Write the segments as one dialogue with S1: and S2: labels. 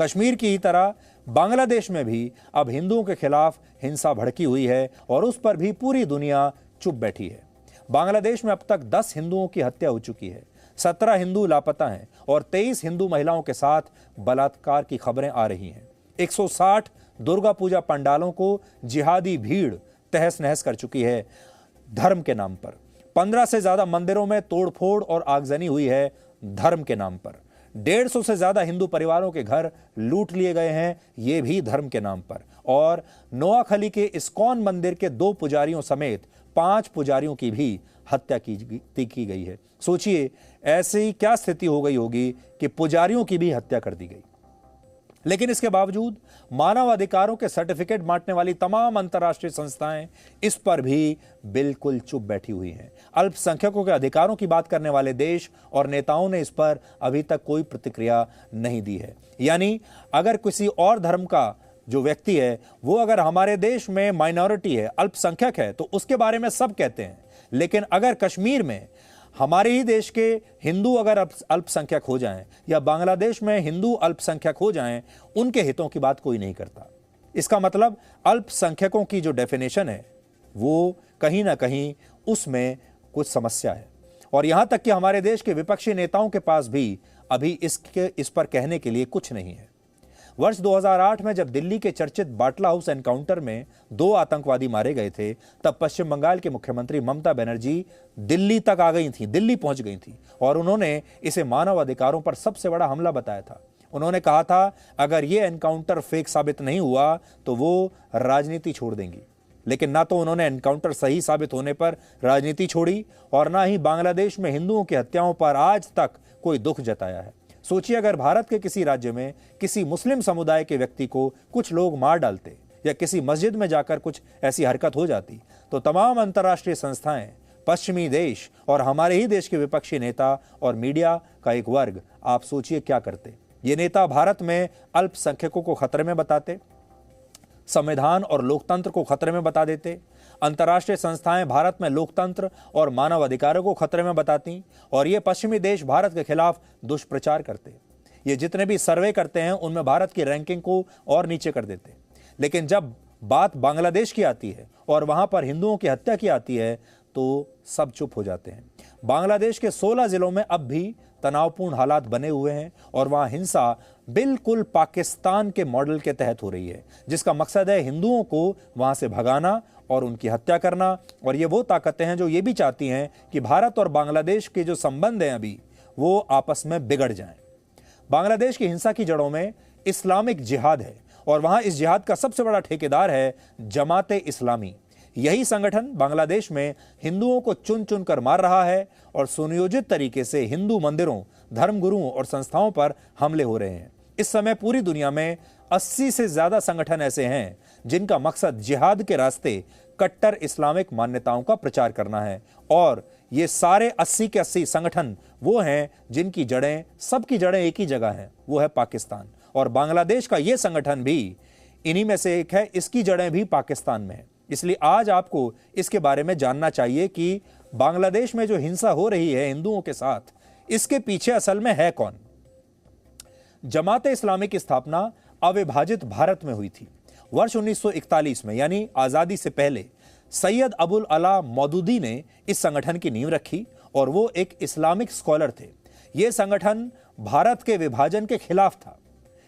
S1: कश्मीर की ही तरह बांग्लादेश में भी अब हिंदुओं के खिलाफ हिंसा भड़की हुई है और उस पर भी पूरी दुनिया चुप बैठी है। बांग्लादेश में अब तक 10 हिंदुओं की हत्या हो चुकी है, 17 हिंदू लापता हैं और 23 हिंदू महिलाओं के साथ बलात्कार की खबरें आ रही हैं। 160 दुर्गा पूजा पंडालों को जिहादी भीड़ तहस नहस कर चुकी है धर्म के नाम पर। 15 से ज्यादा मंदिरों में तोड़फोड़ और आगजनी हुई है धर्म के नाम पर। 150 से ज्यादा हिंदू परिवारों के घर लूट लिए गए हैं, ये भी धर्म के नाम पर। और नोआखली के इस्कॉन मंदिर के 2 पुजारियों समेत 5 पुजारियों की भी हत्या की गई है। सोचिए ऐसी क्या स्थिति हो गई होगी कि पुजारियों की भी हत्या कर दी गई। लेकिन इसके बावजूद मानवाधिकारों के सर्टिफिकेट बांटने वाली तमाम अंतर्राष्ट्रीय संस्थाएं इस पर भी बिल्कुल चुप बैठी हुई हैं। अल्पसंख्यकों के अधिकारों की बात करने वाले देश और नेताओं ने इस पर अभी तक कोई प्रतिक्रिया नहीं दी है। यानी अगर किसी और धर्म का जो व्यक्ति है वो अगर हमारे देश में माइनॉरिटी है, अल्पसंख्यक है, तो उसके बारे में सब कहते हैं। लेकिन अगर कश्मीर में हमारे ही देश के हिंदू अगर अल्पसंख्यक हो जाएं या बांग्लादेश में हिंदू अल्पसंख्यक हो जाएं, उनके हितों की बात कोई नहीं करता। इसका मतलब अल्पसंख्यकों की जो डेफिनेशन है वो कहीं ना कहीं उसमें कुछ समस्या है। और यहां तक कि हमारे देश के विपक्षी नेताओं के पास भी अभी इस पर कहने के लिए कुछ नहीं है। वर्ष 2008 में जब दिल्ली के चर्चित बाटला हाउस एनकाउंटर में 2 आतंकवादी मारे गए थे, तब पश्चिम बंगाल के मुख्यमंत्री ममता बनर्जी दिल्ली तक आ गई थी, दिल्ली पहुंच गई थी और उन्होंने इसे मानव अधिकारों पर सबसे बड़ा हमला बताया था। उन्होंने कहा था अगर ये एनकाउंटर फेक साबित नहीं हुआ तो वो राजनीति छोड़ देंगी। लेकिन ना तो उन्होंने एनकाउंटर सही साबित होने पर राजनीति छोड़ी और ना ही बांग्लादेश में हिंदुओं की हत्याओं पर आज तक कोई दुख जताया है। सोचिए अगर भारत के किसी राज्य में किसी मुस्लिम समुदाय के व्यक्ति को कुछ लोग मार डालते या किसी मस्जिद में जाकर कुछ ऐसी हरकत हो जाती तो तमाम अंतर्राष्ट्रीय संस्थाएं, पश्चिमी देश और हमारे ही देश के विपक्षी नेता और मीडिया का एक वर्ग, आप सोचिए क्या करते। ये नेता भारत में अल्पसंख्यकों को खतरे में बताते, संविधान और लोकतंत्र को खतरे में बता देते, अंतर्राष्ट्रीय संस्थाएं भारत में लोकतंत्र और मानव अधिकारों को खतरे में बताती और ये पश्चिमी देश भारत के खिलाफ दुष्प्रचार करते। ये जितने भी सर्वे करते हैं उनमें भारत की रैंकिंग को और नीचे कर देते। लेकिन जब बात बांग्लादेश की आती है और वहां पर हिंदुओं की हत्या की आती है तो सब चुप हो जाते हैं। बांग्लादेश के 16 जिलों में अब भी तनावपूर्ण हालात बने हुए हैं और वहां हिंसा बिल्कुल पाकिस्तान के मॉडल के तहत हो रही है, जिसका मकसद है हिंदुओं को वहां से भगाना और उनकी हत्या करना। और ये वो ताकतें हैं जो ये भी चाहती हैं कि भारत और बांग्लादेश के जो संबंध हैं अभी वो आपस में बिगड़ जाएं। बांग्लादेश की हिंसा की जड़ों में इस्लामिक जिहाद है और वहां इस जिहाद का सबसे बड़ा ठेकेदार है जमाते इस्लामी। यही संगठन बांग्लादेश में हिंदुओं को चुन चुन कर मार रहा है और सुनियोजित तरीके से हिंदू मंदिरों, धर्मगुरुओं और संस्थाओं पर हमले हो रहे हैं। इस समय पूरी दुनिया में 80 से ज्यादा संगठन ऐसे हैं जिनका मकसद जिहाद के रास्ते कट्टर इस्लामिक मान्यताओं का प्रचार करना है। और ये सारे 80 के 80 संगठन वो हैं जिनकी जड़ें, सबकी जड़ें एक ही जगह हैं, वो है पाकिस्तान। और बांग्लादेश का ये संगठन भी इन्हीं में से एक है, इसकी जड़ें भी पाकिस्तान में है। इसलिए आज आपको इसके बारे में जानना चाहिए कि बांग्लादेश में जो हिंसा हो रही है हिंदुओं के साथ, इसके पीछे असल में है कौन। जमाते इस्लामी की स्थापना अविभाजित भारत में हुई थी वर्ष 1941 में, यानी आजादी से पहले। सैयद अबुल अला मौदूदी ने इस संगठन की नींव रखी और वो एक इस्लामिक स्कॉलर थे। यह संगठन भारत के विभाजन के खिलाफ था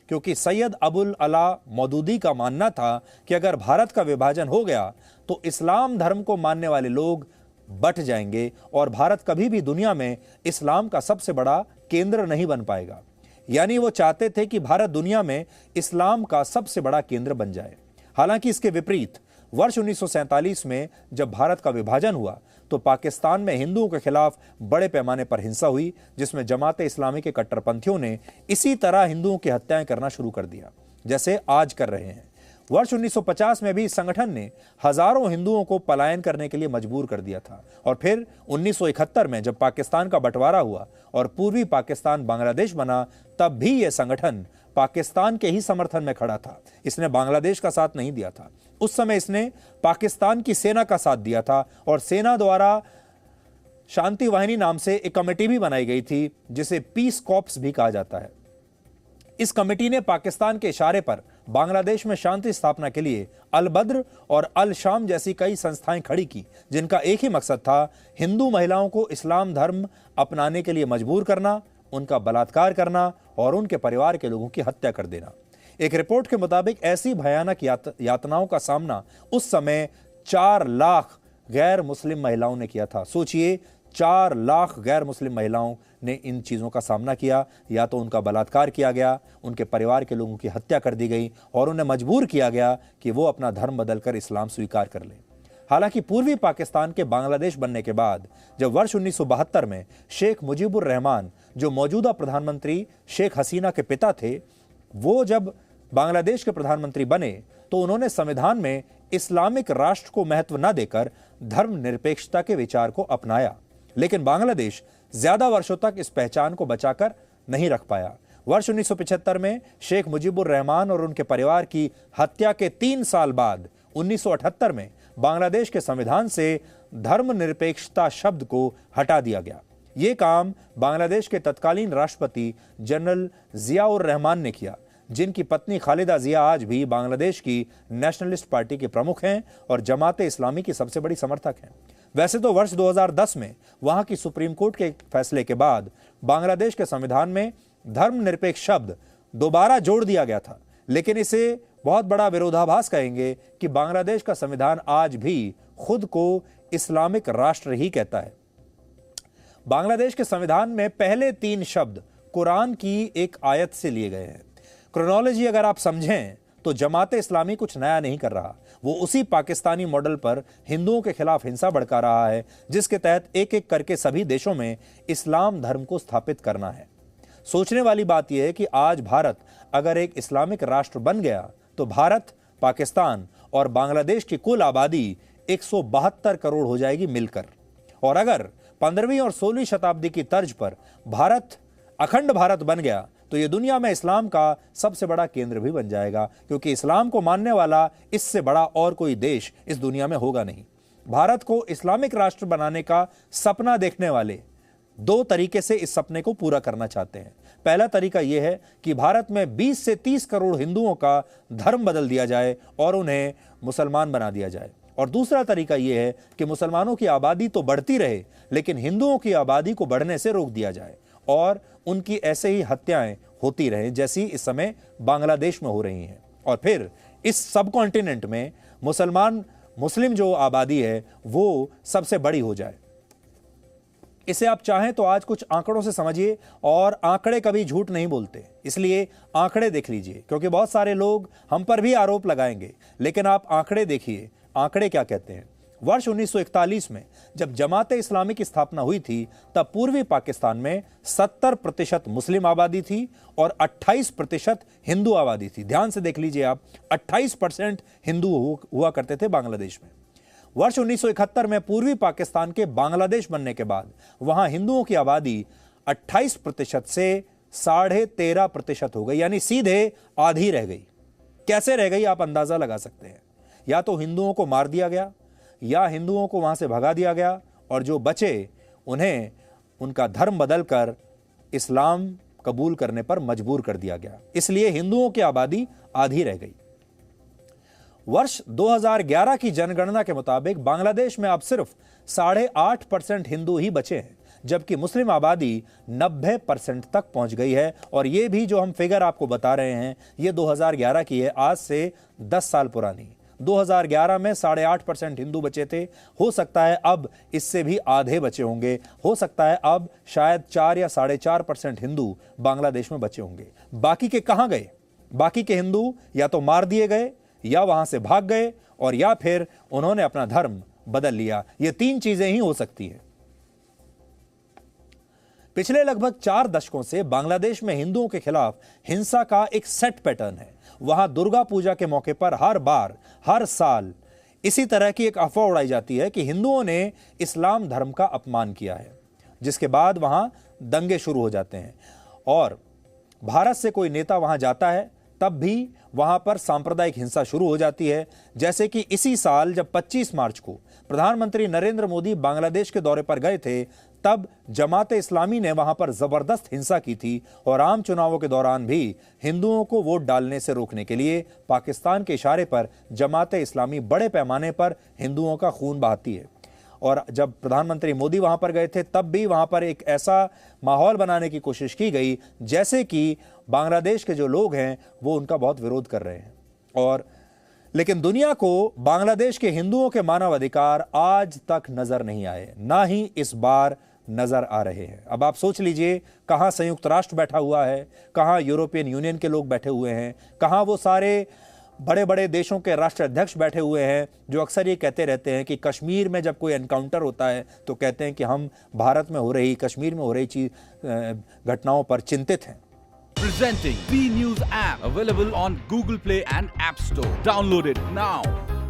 S1: क्योंकि सैयद अबुल अला मौदूदी का मानना था कि अगर भारत का विभाजन हो गया तो इस्लाम धर्म को मानने वाले लोग बट जाएंगे और भारत कभी भी दुनिया में इस्लाम का सबसे बड़ा केंद्र नहीं बन पाएगा। यानी वो चाहते थे कि भारत दुनिया में इस्लाम का सबसे बड़ा केंद्र बन जाए। हालांकि इसके विपरीत वर्ष 1947 में जब भारत का विभाजन हुआ तो पाकिस्तान में हिंदुओं के खिलाफ बड़े पैमाने पर हिंसा हुई, जिसमें जमाते इस्लामी के कट्टरपंथियों ने इसी तरह हिंदुओं की हत्याएं करना शुरू कर दिया जैसे आज कर रहे हैं। वर्ष 1950 में भी इस संगठन ने हजारों हिंदुओं को पलायन करने के लिए मजबूर कर दिया था। और फिर 1971 में जब पाकिस्तान का बंटवारा हुआ और पूर्वी पाकिस्तान बांग्लादेश बना, तब भी यह संगठन पाकिस्तान के ही समर्थन में खड़ा था। इसने बांग्लादेश का साथ नहीं दिया था। उस समय इसने पाकिस्तान की सेना का साथ दिया था और सेना द्वारा शांति वाहिनी नाम से एक कमेटी भी बनाई गई थी जिसे पीस कॉर्प्स भी कहा जाता है। इस कमेटी ने पाकिस्तान के इशारे पर बांग्लादेश में शांति स्थापना के लिए अल बद्र और अल शाम जैसी कई संस्थाएं खड़ी की, जिनका एक ही मकसद था हिंदू महिलाओं को इस्लाम धर्म अपनाने के लिए मजबूर करना, उनका बलात्कार करना और उनके परिवार के लोगों की हत्या कर देना। एक रिपोर्ट के मुताबिक ऐसी भयानक यातनाओं का सामना उस समय 4 लाख गैर मुस्लिम महिलाओं ने किया था। सोचिए, 4 लाख गैर मुस्लिम महिलाओं ने इन चीज़ों का सामना किया। या तो उनका बलात्कार किया गया, उनके परिवार के लोगों की हत्या कर दी गई और उन्हें मजबूर किया गया कि वो अपना धर्म बदलकर इस्लाम स्वीकार कर लें। हालांकि पूर्वी पाकिस्तान के बांग्लादेश बनने के बाद जब वर्ष 1972 में शेख मुजीबुर रहमान, जो मौजूदा प्रधानमंत्री शेख हसीना के पिता थे, वो जब बांग्लादेश के प्रधानमंत्री बने तो उन्होंने संविधान में इस्लामिक राष्ट्र को महत्व न देकर धर्मनिरपेक्षता के विचार को अपनाया। लेकिन बांग्लादेश ज्यादा वर्षों तक इस पहचान को बचाकर नहीं रख पाया। वर्ष 1975 में शेख मुजीबुर रहमान और उनके परिवार की हत्या के 3 साल बाद 1978 में बांग्लादेश के संविधान से धर्मनिरपेक्षता शब्द को हटा दिया गया। ये काम बांग्लादेश के तत्कालीन राष्ट्रपति जनरल जियाउर रहमान ने किया, जिनकी पत्नी खालिदा जिया आज भी बांग्लादेश की नेशनलिस्ट पार्टी के प्रमुख हैं और जमाते इस्लामी की सबसे बड़ी समर्थक हैं। वैसे तो वर्ष 2010 में वहां की सुप्रीम कोर्ट के फैसले के बाद बांग्लादेश के संविधान में धर्मनिरपेक्ष शब्द दोबारा जोड़ दिया गया था, लेकिन इसे बहुत बड़ा विरोधाभास कहेंगे कि बांग्लादेश का संविधान आज भी खुद को इस्लामिक राष्ट्र ही कहता है। बांग्लादेश के संविधान में पहले 3 शब्द कुरान की एक आयत से लिए गए हैं। क्रोनोलॉजी अगर आप समझें तो जमाते इस्लामी कुछ नया नहीं कर रहा, वो उसी पाकिस्तानी मॉडल पर हिंदुओं के खिलाफ हिंसा भड़का रहा है, जिसके तहत एक एक करके सभी देशों में इस्लाम धर्म को स्थापित करना है। सोचने वाली बात यह है कि आज भारत अगर एक इस्लामिक राष्ट्र बन गया तो भारत, पाकिस्तान और बांग्लादेश की कुल आबादी 172 करोड़ हो जाएगी मिलकर। और अगर 15वीं और 16वीं शताब्दी की तर्ज पर भारत अखंड भारत बन गया तो यह दुनिया में इस्लाम का सबसे बड़ा केंद्र भी बन जाएगा, क्योंकि इस्लाम को मानने वाला इससे बड़ा और कोई देश इस दुनिया में होगा नहीं। भारत को इस्लामिक राष्ट्र बनाने का सपना देखने वाले 2 तरीके से इस सपने को पूरा करना चाहते हैं। पहला तरीका यह है कि भारत में 20 से 30 करोड़ हिंदुओं का धर्म बदल दिया जाए और उन्हें मुसलमान बना दिया जाए। और दूसरा तरीका यह है कि मुसलमानों की आबादी तो बढ़ती रहे, लेकिन हिंदुओं की आबादी को बढ़ने से रोक दिया जाए और उनकी ऐसे ही हत्याएं होती रहें जैसी इस समय बांग्लादेश में हो रही हैं। और फिर इस सब कॉन्टिनेंट में मुस्लिम जो आबादी है वो सबसे बड़ी हो जाए। इसे आप चाहें तो आज कुछ आंकड़ों से समझिए, और आंकड़े कभी झूठ नहीं बोलते, इसलिए आंकड़े देख लीजिए, क्योंकि बहुत सारे लोग हम पर भी आरोप लगाएंगे, लेकिन आप आंकड़े देखिए, आंकड़े क्या कहते हैं। वर्ष 1941 में जब जमाते इस्लामी की स्थापना हुई थी तब पूर्वी पाकिस्तान में 70% मुस्लिम आबादी थी और 28% हिंदू आबादी थी। ध्यान से देख लीजिए आप, 28% हिंदू हुआ करते थे बांग्लादेश में। वर्ष 1971 में पूर्वी पाकिस्तान के बांग्लादेश बनने के बाद वहां हिंदुओं की आबादी 28% से 13.5% हो गई, यानी सीधे आधी रह गई। कैसे रह गई आप अंदाजा लगा सकते हैं। या तो हिंदुओं को मार दिया गया या हिंदुओं को वहां से भगा दिया गया, और जो बचे उन्हें उनका धर्म बदलकर इस्लाम कबूल करने पर मजबूर कर दिया गया। इसलिए हिंदुओं की आबादी आधी रह गई। वर्ष 2011 की जनगणना के मुताबिक बांग्लादेश में अब सिर्फ 8.5% हिंदू ही बचे हैं, जबकि मुस्लिम आबादी 90% तक पहुंच गई है। और यह भी जो हम फिगर आपको बता रहे हैं ये 2011 की है, आज से 10 साल पुरानी। 2011 में 8.5% हिंदू बचे थे, हो सकता है अब इससे भी आधे बचे होंगे, हो सकता है अब शायद 4 या 4.5% हिंदू बांग्लादेश में बचे होंगे। बाकी के कहां गए? बाकी के हिंदू या तो मार दिए गए या वहां से भाग गए और या फिर उन्होंने अपना धर्म बदल लिया। ये 3 चीजें ही हो सकती है। पिछले लगभग 4 दशकों से बांग्लादेश में हिंदुओं के खिलाफ हिंसा का एक सेट पैटर्न है। वहां दुर्गा पूजा के मौके पर हर साल इसी तरह की एक अफवाह उड़ाई जाती है कि हिंदुओं ने इस्लाम धर्म का अपमान किया है, जिसके बाद वहां दंगे शुरू हो जाते हैं। और भारत से कोई नेता वहां जाता है तब भी वहां पर सांप्रदायिक हिंसा शुरू हो जाती है। जैसे कि इसी साल जब 25 मार्च को प्रधानमंत्री नरेंद्र मोदी बांग्लादेश के दौरे पर गए थे, तब जमात इस्लामी ने वहां पर जबरदस्त हिंसा की थी और आम चुनावों के दौरान भी हिंदुओं को वोट डालने से रोकने के लिए पाकिस्तान के इशारे पर जमात इस्लामी बड़े पैमाने पर हिंदुओं का खून बहाती है। और जब प्रधानमंत्री मोदी वहां पर गए थे तब भी वहां पर एक ऐसा माहौल बनाने की कोशिश की गई जैसे कि बांग्लादेश के जो लोग हैं वो उनका बहुत विरोध कर रहे हैं। और लेकिन दुनिया को बांग्लादेश के हिंदुओं के मानवाधिकार आज तक नजर नहीं आए, ना ही इस बार नजर आ रहे हैं। अब आप सोच लीजिए, कहां संयुक्त राष्ट्र बैठा हुआ है, कहां यूरोपियन यूनियन के लोग बैठे हुए हैं, कहां वो सारे बड़े बड़े देशों के राष्ट्राध्यक्ष बैठे हुए हैं जो अक्सर ये कहते रहते हैं कि कश्मीर में जब कोई एनकाउंटर होता है तो कहते हैं कि हम भारत में हो रही, कश्मीर में हो रही घटनाओं पर चिंतित हैं।
S2: Presenting B News app available on Google Play and App Store. Download it now.